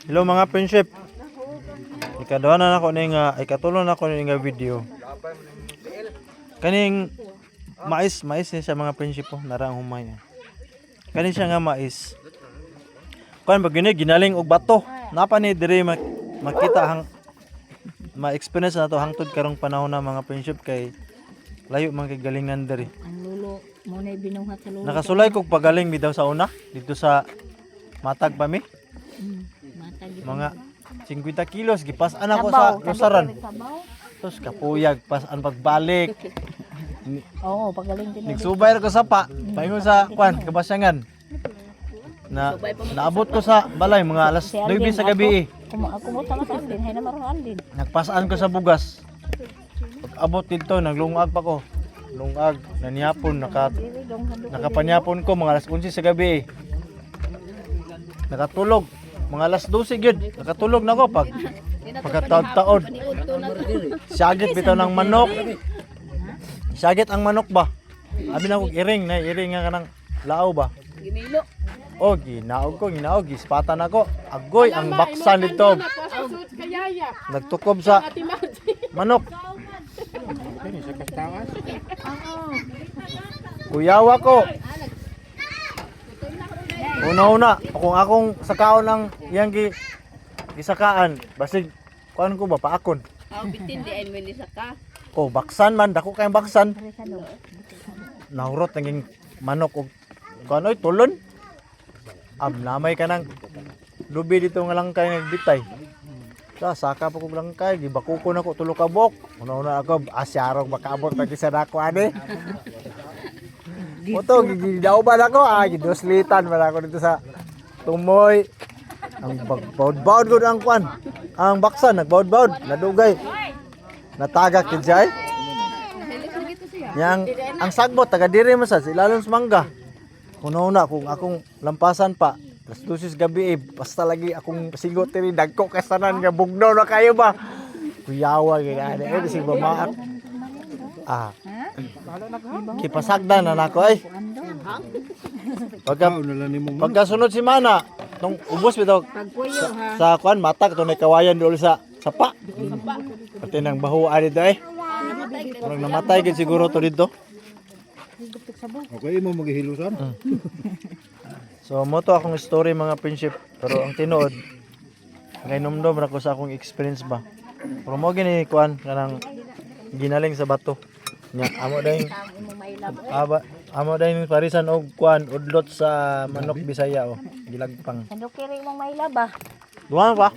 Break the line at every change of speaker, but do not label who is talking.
Hello mga friendship. Ikaduha na ako ning ikatulong na ako ning video. Kaning mais ni siya mga friendship po, narang humay. Kaning siya nga mais. Kuan pag ginaling og bato. Napa ni diri makita hang ma-experience na to hangtod karong panahon na mga friendship kay layo man kay galingan diri.
Ang lulo mo na binuhat sa lulo.
Nakasulay kog pagaling bitaw sa una dito sa Matag pa mi.
Matag
Mga 50 kilos gipasan ako sa lusaran.
sabaw.
Tapos kapuyag pasan pagbalik.
Oo, pagaling din.
Nagsubay ko sa paingon sa kwan kabasyangan. Naabot ko sa balay mga alas 9 sa gabi.
Ako mo sama sa Aldin, hay na marang Aldin.
Nagpasaan ko sa bugas. Pag abot dito naglungag pa ko. Lungag naniyapon nakapanyapon ko mga alas 11 sa gabi. Nakatulog mga alas 12 gyud. Nakatulog na ko pagkataon-taon. Sagit bitaw ng manok. Sagit ang manok ba? Abi na ko iring nga kanang lao ba?
Gimilo.
Oh, ginaog, gispatan ako. Agoy ang baksan dito. Nagtukob sa manok. Kuyawa ko. Una-una, kung akong sakaon ng yang gisakaan, basig kuan ko ba paakon.
Bitin di ay mili saka.
Oh, baksan man, dako kayong baksan. Nahurot naging manok og kuan oy tulon. Namay ka ng lubi dito nga langkay nagbitay. Saka pa kong langkay, gibakuko na ko tulo ka bok. Una-una ako, asyarong makaabot pag isa na ako ani. Oto, gigidaw ba na ako? Gidoslitan ba na ako dito sa tumoy. Ang baud-baud ko ang kwan. Ang baksan, nagbaud-baud, nadugay. Natagak yun siya eh. Ang sagbot, taga diri mo sa ilalong sa mangga. Una-una kung akong lampasan pa, alas 12 gabi basta lagi akong sigot tiri dagko kasanan nga bugnaw na kayo ba. Kuyawa gyud ani bisig bamaak. Kipasagdan na nako ay. Pagka sunod si Mana, tong ubos bitaw sa kuan matak to kawayan dul sa sapa. Pati nang bahuan dito eh. Parang namatay gid siguro to dito.
Okay mo maghihilusan.
So mo to akong story mga friendship, pero ang tinuod kainomdom ra ko sa akong experience ba. Pero mo gini kuan kanang ginaling sa bato. Nya amo dayon amo dayon parisan og kuan udlot sa manok Bisaya o gilagpang.
Sandok kiri mong may laba.
Duha pa.